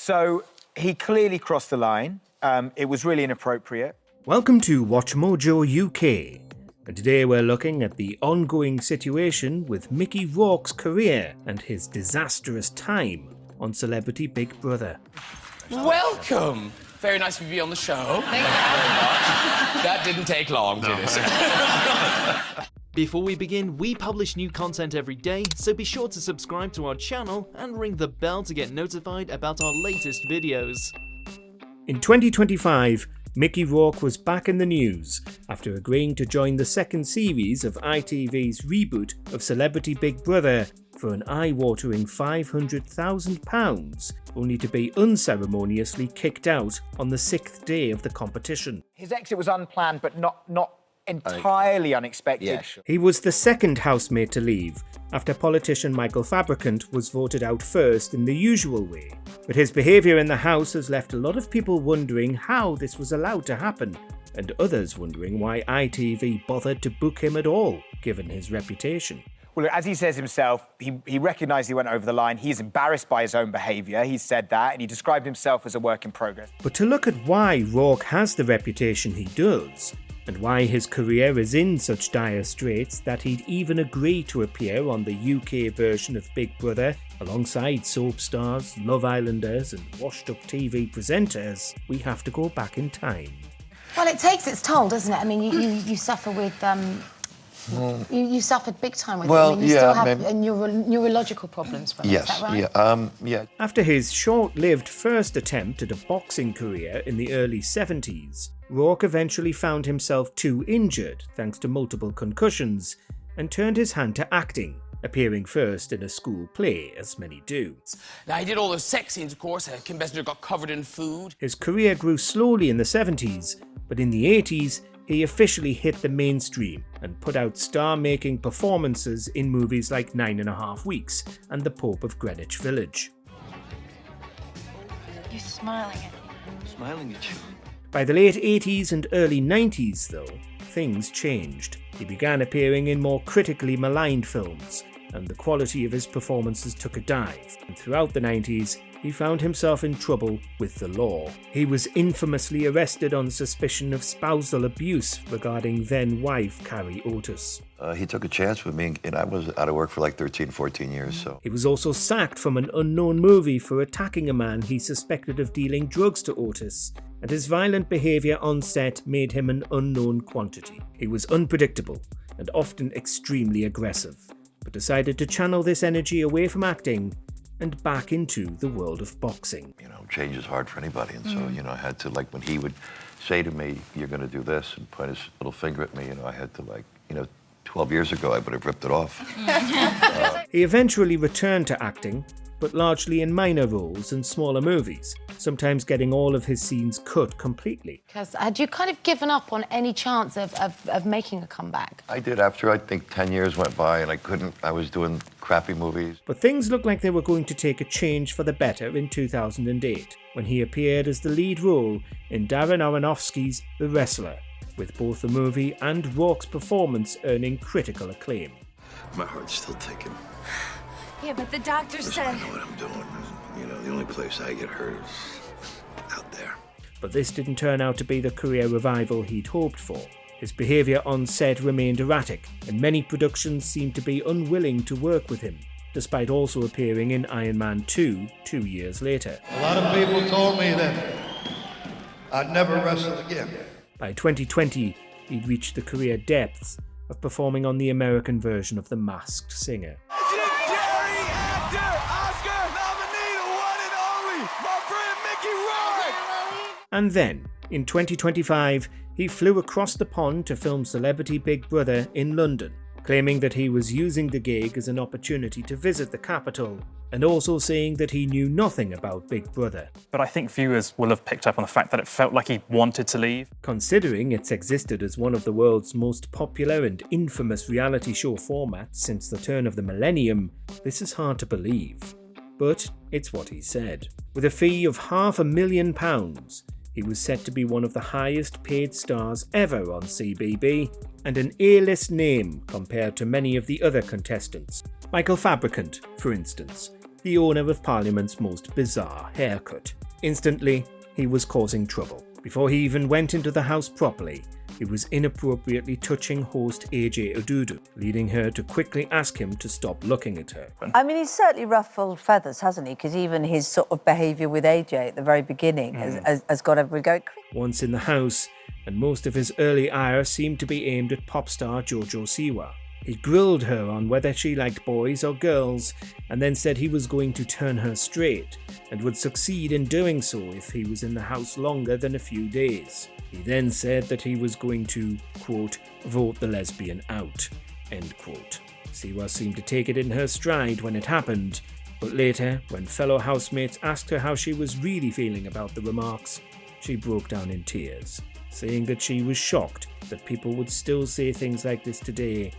So he clearly crossed the line. It was really inappropriate. Welcome to WatchMojoUK, and today we're looking at the ongoing situation with Mickey Rourke's career and his disastrous time on Celebrity Big Brother. Welcome! Very nice of you to be on the show. Thank you very much. That didn't take long, did it? Before we begin, we publish new content every day, so be sure to subscribe to our channel and ring the bell to get notified about our latest videos. In 2025, Mickey Rourke was back in the news after agreeing to join the second series of ITV's reboot of Celebrity Big Brother for an eye-watering £500,000, only to be unceremoniously kicked out on the 6th day of the competition. His exit was unplanned, but not entirely unexpected. Yeah, sure. He was the second housemate to leave, after politician Michael Fabricant was voted out first in the usual way. But his behaviour in the house has left a lot of people wondering how this was allowed to happen, and others wondering why ITV bothered to book him at all, given his reputation. Well, as he says himself, he recognised he went over the line. He's embarrassed by his own behaviour. He said that, and he described himself as a work in progress. But to look at why Rourke has the reputation he does, and why his career is in such dire straits that he'd even agree to appear on the UK version of Big Brother alongside soap stars, Love Islanders and washed-up TV presenters, we have to go back in time. Well, it takes its toll, doesn't it? I mean, you suffer with... You suffered big time with it. I mean, you still have neurological problems from it, is that right? Yeah. After his short-lived first attempt at a boxing career in the early 70s, Rourke eventually found himself too injured thanks to multiple concussions and turned his hand to acting, appearing first in a school play, as many do. Now, I did all those sex scenes, of course. Kim Bessinger got covered in food. His career grew slowly in the 70s, but in the 80s, he officially hit the mainstream and put out star-making performances in movies like 9½ Weeks and The Pope of Greenwich Village. You're smiling at me. Smiling at you. By the late 80s and early 90s, though, things changed. He began appearing in more critically maligned films, and the quality of his performances took a dive. And throughout the 90s, he found himself in trouble with the law. He was infamously arrested on suspicion of spousal abuse regarding then-wife Carrie Otis. He took a chance with me, and I was out of work for like 13, 14 years, so... He was also sacked from an unknown movie for attacking a man he suspected of dealing drugs to Otis, and his violent behaviour on set made him an unknown quantity. He was unpredictable and often extremely aggressive, but decided to channel this energy away from acting and back into the world of boxing. You know, change is hard for anybody, and so, you know, I had to, like, when he would say to me, you're going to do this, and point his little finger at me, you know, I had to, like, you know, 12 years ago, I would have ripped it off. He eventually returned to acting, but largely in minor roles in smaller movies, sometimes getting all of his scenes cut completely. Because had you kind of given up on any chance of making a comeback? I did after, I think, 10 years went by, and I was doing crappy movies. But things looked like they were going to take a change for the better in 2008, when he appeared as the lead role in Darren Aronofsky's The Wrestler, with both the movie and Rourke's performance earning critical acclaim. My heart's still ticking. Yeah, but the doctor said... I know what I'm doing. You know, the only place I get hurt is out there. But this didn't turn out to be the career revival he'd hoped for. His behaviour on set remained erratic, and many productions seemed to be unwilling to work with him, despite also appearing in Iron Man 2 2 years later. A lot of people told me that I'd never wrestle again. By 2020, he'd reached the career depths of performing on the American version of The Masked Singer. Legendary actor, Oscar nominee, the one and only, my friend Mickey Rourke! And then, in 2025, he flew across the pond to film Celebrity Big Brother in London, claiming that he was using the gig as an opportunity to visit the capital, and also saying that he knew nothing about Big Brother. But I think viewers will have picked up on the fact that it felt like he wanted to leave. Considering it's existed as one of the world's most popular and infamous reality show formats since the turn of the millennium, this is hard to believe. But it's what he said. With a fee of £500,000, he was set to be one of the highest paid stars ever on CBB, and an A-list name compared to many of the other contestants. Michael Fabricant, for instance, the owner of Parliament's most bizarre haircut. Instantly, he was causing trouble. Before he even went into the house properly, he was inappropriately touching host AJ Odudu, leading her to quickly ask him to stop looking at her. I mean, he's certainly ruffled feathers, hasn't he? Because even his sort of behaviour with AJ at the very beginning has got everybody going. Once in the house, and most of his early ire seemed to be aimed at pop star Jojo Siwa. He grilled her on whether she liked boys or girls, and then said he was going to turn her straight, and would succeed in doing so if he was in the house longer than a few days. He then said that he was going to, quote, vote the lesbian out, end quote. Siwa seemed to take it in her stride when it happened, but later, when fellow housemates asked her how she was really feeling about the remarks, she broke down in tears, saying that she was shocked that people would still say things like this today,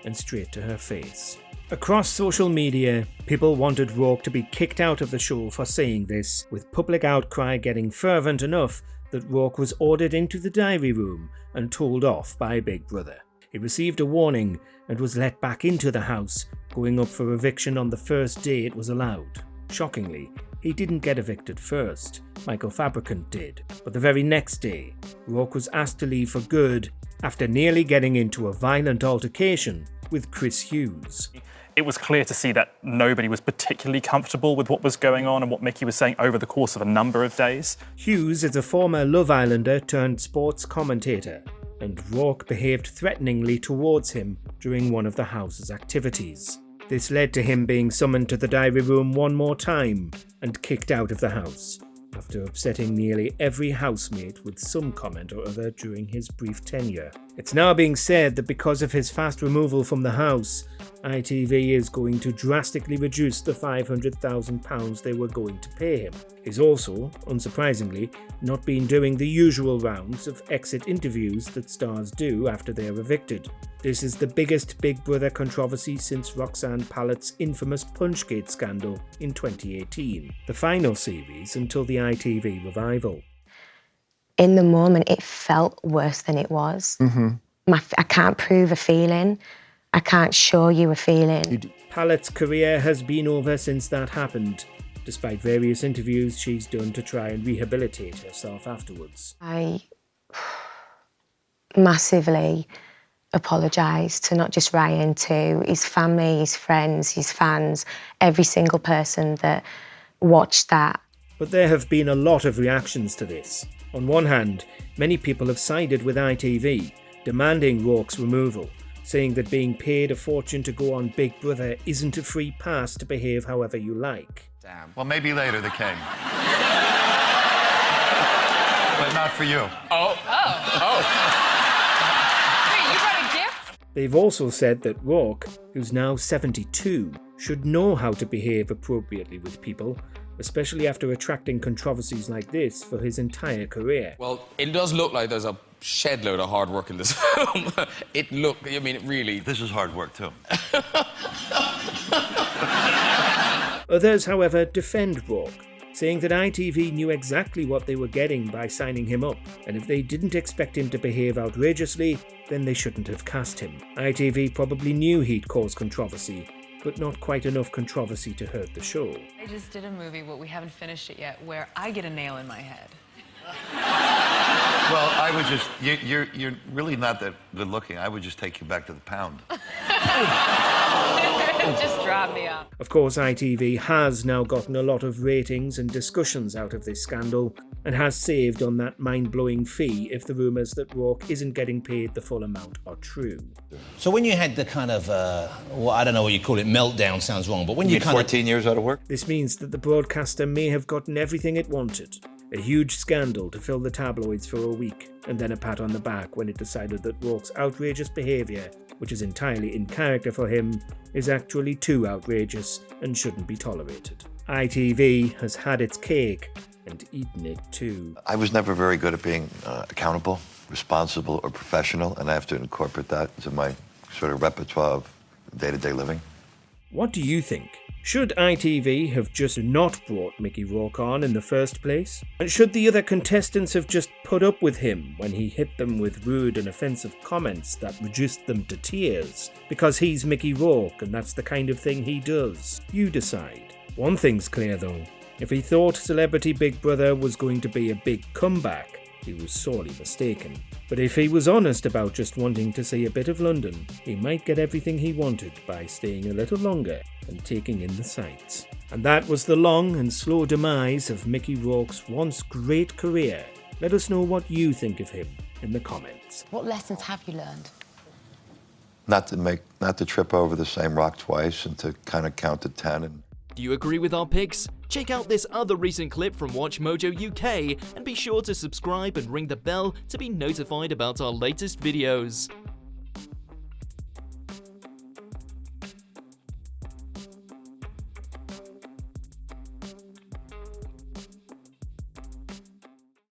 and straight to her face. Across social media, people wanted Rourke to be kicked out of the show for saying this, with public outcry getting fervent enough that Rourke was ordered into the diary room and told off by Big Brother. He received a warning and was let back into the house, going up for eviction on the first day it was allowed. Shockingly, he didn't get evicted first. Michael Fabricant did. But the very next day, Rourke was asked to leave for good after nearly getting into a violent altercation with Chris Hughes. It was clear to see that nobody was particularly comfortable with what was going on and what Mickey was saying over the course of a number of days. Hughes is a former Love Islander turned sports commentator, and Rourke behaved threateningly towards him during one of the house's activities. This led to him being summoned to the diary room one more time and kicked out of the house, after upsetting nearly every housemate with some comment or other during his brief tenure. It's now being said that because of his fast removal from the house, ITV is going to drastically reduce the £500,000 they were going to pay him. He's also, unsurprisingly, not been doing the usual rounds of exit interviews that stars do after they are evicted. This is the biggest Big Brother controversy since Roxanne Pallett's infamous Punchgate scandal in 2018, the final series until the ITV revival. In the moment, it felt worse than it was. I can't prove a feeling. I can't show you a feeling. Pallett's career has been over since that happened, despite various interviews she's done to try and rehabilitate herself afterwards. I massively apologise to not just Ryan, to his family, his friends, his fans, every single person that watched that. But there have been a lot of reactions to this. On one hand, many people have sided with ITV, demanding Rourke's removal, saying that being paid a fortune to go on Big Brother isn't a free pass to behave however you like. Damn. Well, maybe later, the king. But not for you. Wait, you brought a gift? They've also said that Rourke, who's now 72, should know how to behave appropriately with people, especially after attracting controversies like this for his entire career. Well, it does look like there's a shed load of hard work in this film. It really... This is hard work, too. Others, however, defend Rourke, saying that ITV knew exactly what they were getting by signing him up, and if they didn't expect him to behave outrageously, then they shouldn't have cast him. ITV probably knew he'd cause controversy, but not quite enough controversy to hurt the show. I just did a movie, but we haven't finished it yet, where I get a nail in my head. Well, I would just... You're really not that good looking. I would just take you back to the pound. Just drop me off. Of course, ITV has now gotten a lot of ratings and discussions out of this scandal, and has saved on that mind-blowing fee if the rumours that Rourke isn't getting paid the full amount are true. So when you had the kind of, well, I don't know what you call it, meltdown sounds wrong, but when you kind 14 years out of work? This means that the broadcaster may have gotten everything it wanted. A huge scandal to fill the tabloids for a week, and then a pat on the back when it decided that Rourke's outrageous behaviour, which is entirely in character for him, is actually too outrageous and shouldn't be tolerated. ITV has had its cake and eaten it too. I was never very good at being accountable, responsible, or professional, and I have to incorporate that into my sort of repertoire of day-to-day living. What do you think? Should ITV have just not brought Mickey Rourke on in the first place? And should the other contestants have just put up with him when he hit them with rude and offensive comments that reduced them to tears? Because he's Mickey Rourke and that's the kind of thing he does. You decide. One thing's clear though, if he thought Celebrity Big Brother was going to be a big comeback, he was sorely mistaken. But if he was honest about just wanting to see a bit of London, he might get everything he wanted by staying a little longer and taking in the sights. And that was the long and slow demise of Mickey Rourke's once great career. Let us know what you think of him in the comments. What lessons have you learned? Not to trip over the same rock twice and to kind of count to 10 and Do you agree with our picks? Check out this other recent clip from WatchMojoUK and be sure to subscribe and ring the bell to be notified about our latest videos.